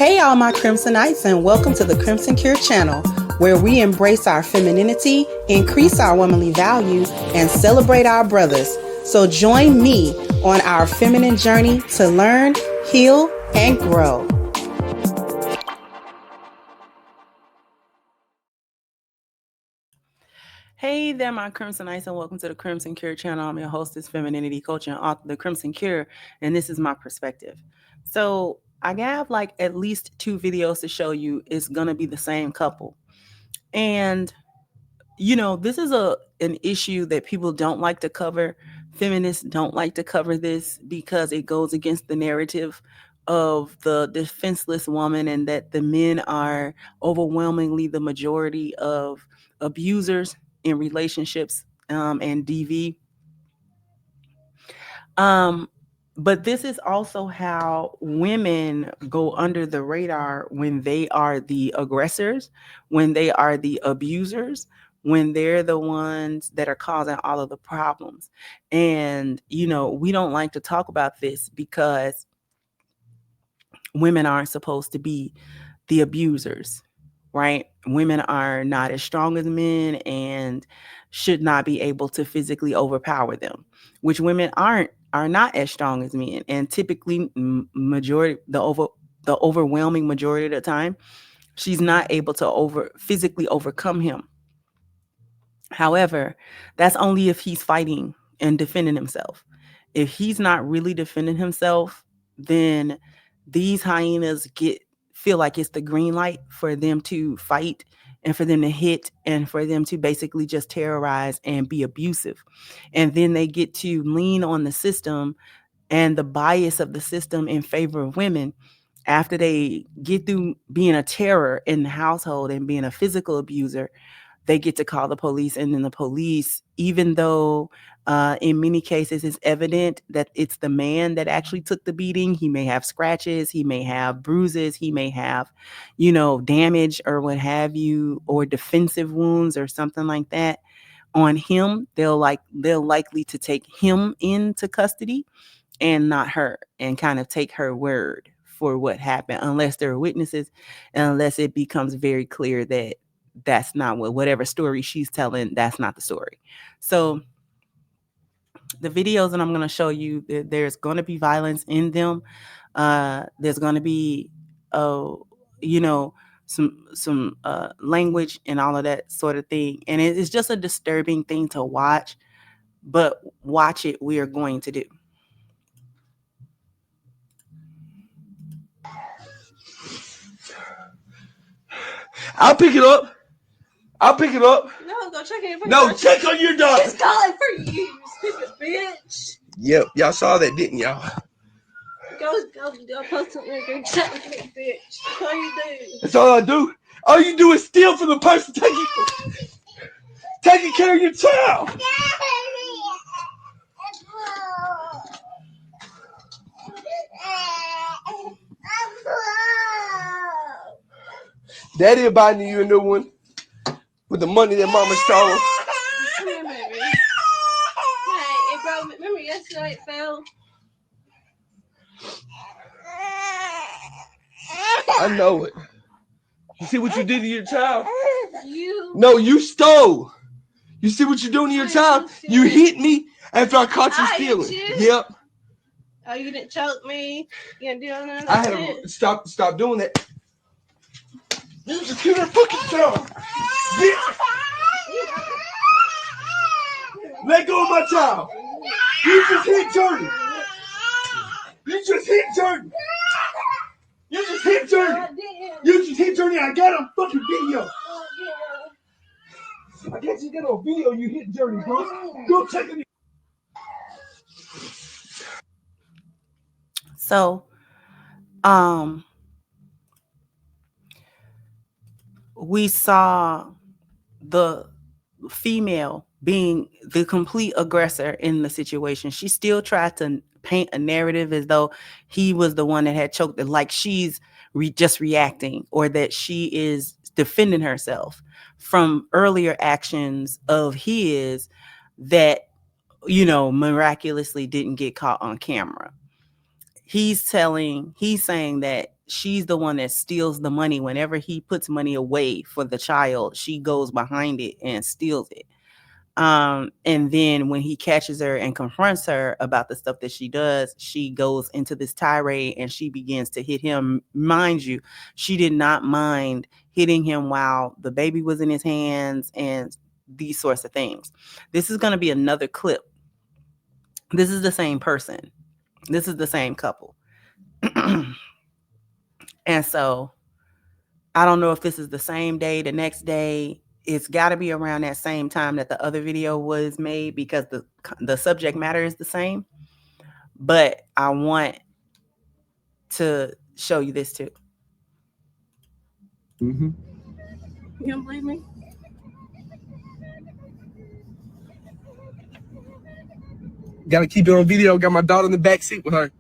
Hey, all my Crimsonites, and welcome to the Crimson Cure channel, where we embrace our femininity, increase our womanly values, and celebrate our brothers. So join me on our feminine journey to learn, heal, and grow. Hey there, my Crimsonites, and welcome to the Crimson Cure channel. I'm your hostess, femininity coach, and author of The Crimson Cure, and this is my perspective. So I have like at least 2 videos to show you. It's gonna be the same couple, and this is an issue that people don't like to cover. Feminists don't like to cover this because it goes against the narrative of the defenseless woman, and that the men are overwhelmingly the majority of abusers in relationships and DV. But this is also how women go under the radar when they are the aggressors, when they are the abusers, when they're the ones that are causing all of the problems. And, we don't like to talk about this because women aren't supposed to be the abusers, right? Women are not as strong as men and should not be able to physically overpower them, which women are not as strong as men, and typically the overwhelming majority of the time she's not able to physically overcome him. However, that's only if he's fighting and defending himself. If he's not really defending himself, then these hyenas feel like it's the green light for them to fight and for them to hit and for them to basically just terrorize and be abusive. And then they get to lean on the system and the bias of the system in favor of women. After they get through being a terror in the household and being a physical abuser, they get to call the police, and then the police, even though in many cases it's evident that it's the man that actually took the beating, he may have scratches, he may have bruises, he may have, damage or what have you, or defensive wounds or something like that on him. They'll likely to take him into custody and not her, and kind of take her word for what happened, unless there are witnesses, and unless it becomes very clear that that's not whatever story she's telling, that's not the story. So the videos that I'm going to show you, there's going to be violence in them. There's going to be, some language and all of that sort of thing. And it's just a disturbing thing to watch, but watch it. We are going to do. I'll pick it up. I'll pick it up. No, go check it. No, check on your dog. It's calling for you, stupid bitch. Yep, y'all saw that, didn't y'all? Go post something in group chat with me, bitch. That's all you do. That's all I do. All you do is steal from the person taking care of your child. Daddy will buy you a new one with the money that mama stole. Come here, baby. Hey, it broke. Remember yesterday it fell? I know it. You see what you did to your child? No, you stole. You see what you're doing to your child? You hit me after I caught you stealing. Yep. Oh, you didn't choke me? You didn't do nothing? I had to stop doing that. You just hit her fucking child. Let go of my child. You just hit Jordan. You just hit Jordan. You just hit Jordan. You just hit Jordan. I got a fucking video. I guess you got a video. You hit Jordan, huh? Go check it. So, we saw the female being the complete aggressor in the situation. She still tried to paint a narrative as though he was the one that had choked her, like she's just reacting, or that she is defending herself from earlier actions of his that, miraculously didn't get caught on camera. he's saying that she's the one that steals the money. Whenever he puts money away for the child, she goes behind it and steals it. And then when he catches her and confronts her about the stuff that she does, she goes into this tirade and she begins to hit him. Mind you, she did not mind hitting him while the baby was in his hands and these sorts of things. This is going to be another clip. This is the same person. This is the same couple. And so I don't know if this is the same day, the next day. It's got to be around that same time that the other video was made because the subject matter is the same. But I want to show you this too. You don't believe me? Gotta keep it on video. Got my daughter in the back seat with her.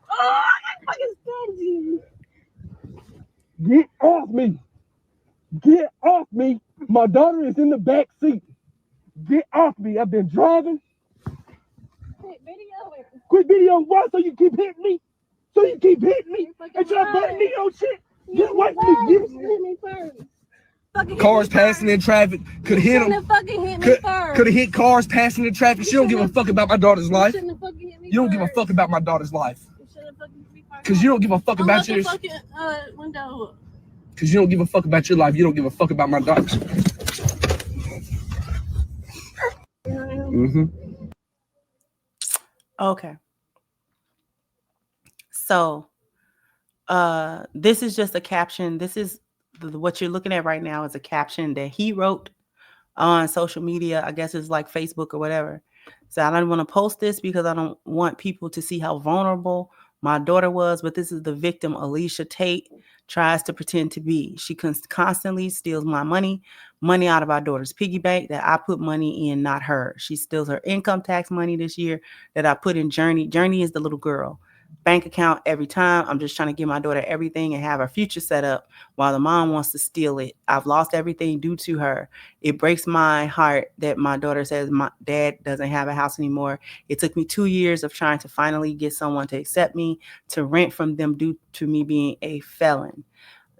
Oh, I fucking stabbed you. Get off me. Get off me. My daughter is in the back seat. Get off me. I've been driving. Quit video it. Quit video what? So you keep hitting me? So you keep hitting me? And try to button me on shit? Get away from me. You hit me first. Cars passing in traffic. Could hit them. Fucking hit me first. Could have hit cars passing in traffic. She don't give a fuck about my daughter's life. You shouldn't have fucking hit me. You don't give a fuck about my daughter's life. You should have fucking hit me first. Cause you don't give a fuck about yours. Fucking window. Cause you don't give a fuck about your life. You don't give a fuck about my daughter's. Okay. So this is just a caption. This is what you're looking at right now is a caption that he wrote on social media. I guess it's like Facebook or whatever. So I don't want to post this because I don't want people to see how vulnerable my daughter was. But this is the victim, Alicia Tate, tries to pretend to be. She constantly steals my money out of our daughter's piggy bank that I put money in, not her. She steals her income tax money this year that I put in Journey. Journey is the little girl. Bank account every time. I'm just trying to give my daughter everything and have her future set up while the mom wants to steal it. I've lost everything due to her. It breaks my heart that my daughter says my dad doesn't have a house anymore. It took me 2 years of trying to finally get someone to accept me to rent from them due to me being a felon.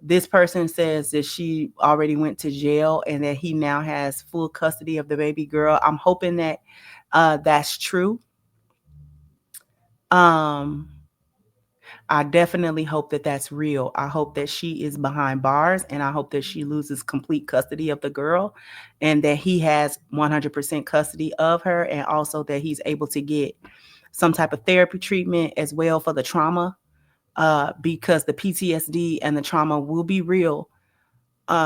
This person says that she already went to jail and that he now has full custody of the baby girl. I'm hoping that that's true. I definitely hope that that's real. I hope that she is behind bars and I hope that she loses complete custody of the girl and that he has 100% custody of her and also that he's able to get some type of therapy treatment as well for the trauma because the PTSD and the trauma will be real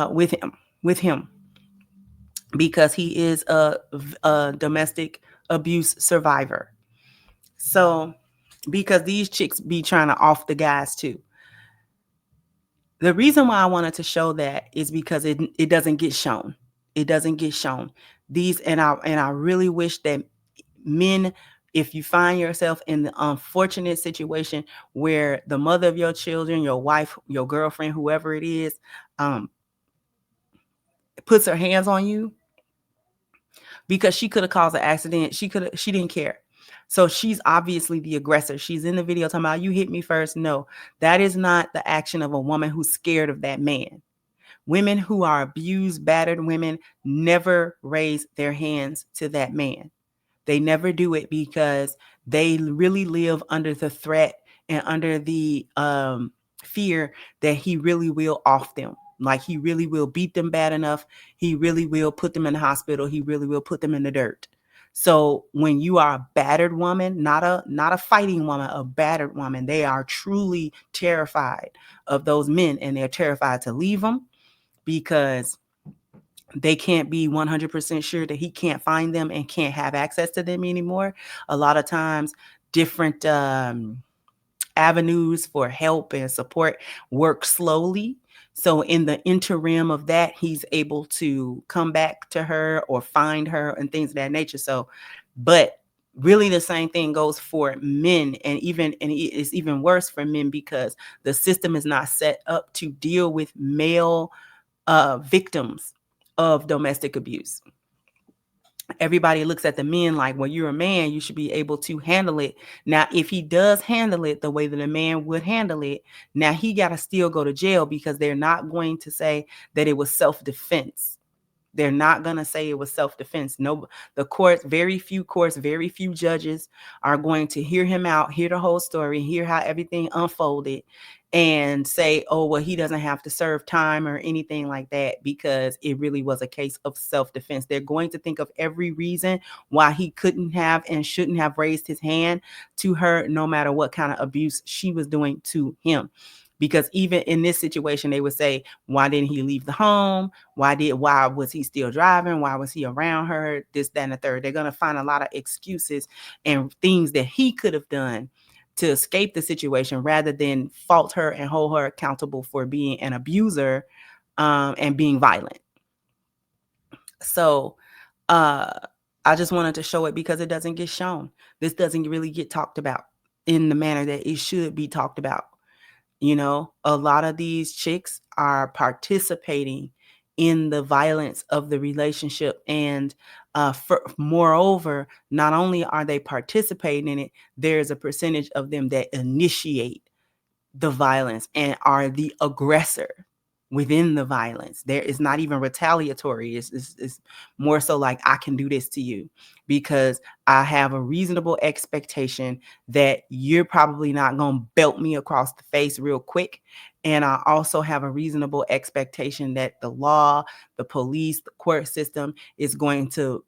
with him because he is a domestic abuse survivor. So because these chicks be trying to off the guys too. The reason why I wanted to show that is because it doesn't get shown. It doesn't get shown. These and I really wish that men, if you find yourself in the unfortunate situation where the mother of your children, your wife, your girlfriend, whoever it is, puts her hands on you because she could have caused an accident. She didn't care. So she's obviously the aggressor. She's in the video talking about you hit me first. No, that is not the action of a woman who's scared of that man. Women who are abused, battered women never raise their hands to that man. They never do it because they really live under the threat and under the fear that he really will off them. Like he really will beat them bad enough. He really will put them in the hospital. He really will put them in the dirt. So when you are a battered woman, not a fighting woman, a battered woman, they are truly terrified of those men and they're terrified to leave them because they can't be 100% sure that he can't find them and can't have access to them anymore. A lot of times different avenues for help and support work slowly. So in the interim of that, he's able to come back to her or find her and things of that nature. So, but really the same thing goes for men and it's even worse for men because the system is not set up to deal with male victims of domestic abuse. everybody looks at the men like, well, you're a man, you should be able to handle it. Now, if he does handle it the way that a man would handle it, now he got to still go to jail, because they're not going to say that it was self-defense. They're not going to say it was self-defense. No, the courts, very few courts, very few judges are going to hear him out, hear the whole story, hear how everything unfolded, and say, oh, well, he doesn't have to serve time or anything like that, because it really was a case of self-defense. They're going to think of every reason why he couldn't have and shouldn't have raised his hand to her, no matter what kind of abuse she was doing to him. Because even in this situation, they would say, why didn't he leave the home? Why was he still driving? Why was he around her? This, that, and the third. They're going to find a lot of excuses and things that he could have done to escape the situation, rather than fault her and hold her accountable for being an abuser, and being violent. So I just wanted to show it, because it doesn't get shown. This doesn't really get talked about in the manner that it should be talked about. You know, a lot of these chicks are participating in the violence of the relationship. And moreover, not only are they participating in it, there's a percentage of them that initiate the violence and are the aggressor within the violence. There is not even retaliatory. It's more so like, I can do this to you because I have a reasonable expectation that you're probably not going to belt me across the face real quick. And I also have a reasonable expectation that the law, the police, the court system is going to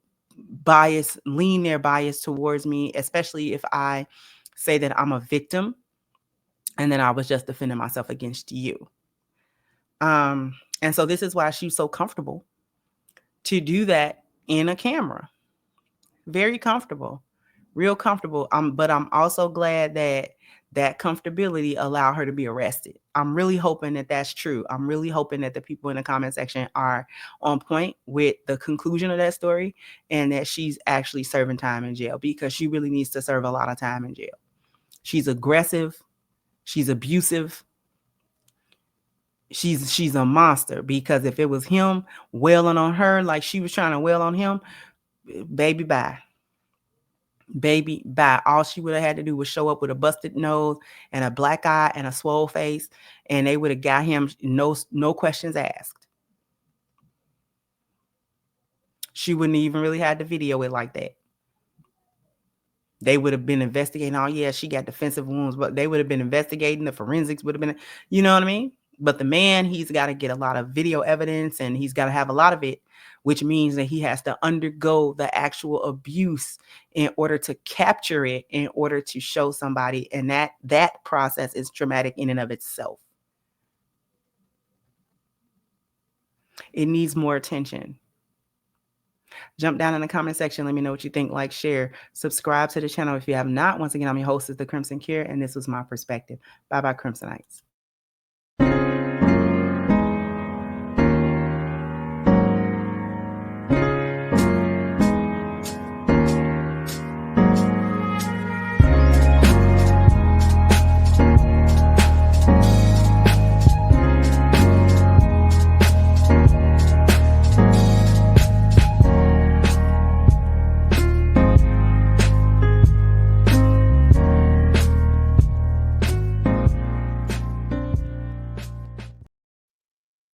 lean their bias towards me, especially if I say that I'm a victim and then I was just defending myself against you. And so this is why she's so comfortable to do that in a camera. Very comfortable, real comfortable. But I'm also glad that that comfortability allowed her to be arrested. I'm really hoping that that's true. I'm really hoping that the people in the comment section are on point with the conclusion of that story, and that she's actually serving time in jail, because she really needs to serve a lot of time in jail. She's aggressive. She's abusive. She's a monster, because if it was him wailing on her like she was trying to wail on him, baby, bye. Baby, bye. All she would have had to do was show up with a busted nose and a black eye and a swole face, and they would have got him no questions asked. She wouldn't even really had to video it like that. They would have been investigating. Oh, yeah, she got defensive wounds, but they would have been investigating. The forensics would have been, you know what I mean? But the man, he's got to get a lot of video evidence, and he's got to have a lot of it, which means that he has to undergo the actual abuse in order to capture it, in order to show somebody. And that process is traumatic in and of itself. It needs more attention. Jump down in the comment section. Let me know what you think. Like, share, subscribe to the channel if you have not. Once again, I'm your hostess, The Crimson Cure, and this was my perspective. Bye-bye, Crimsonites.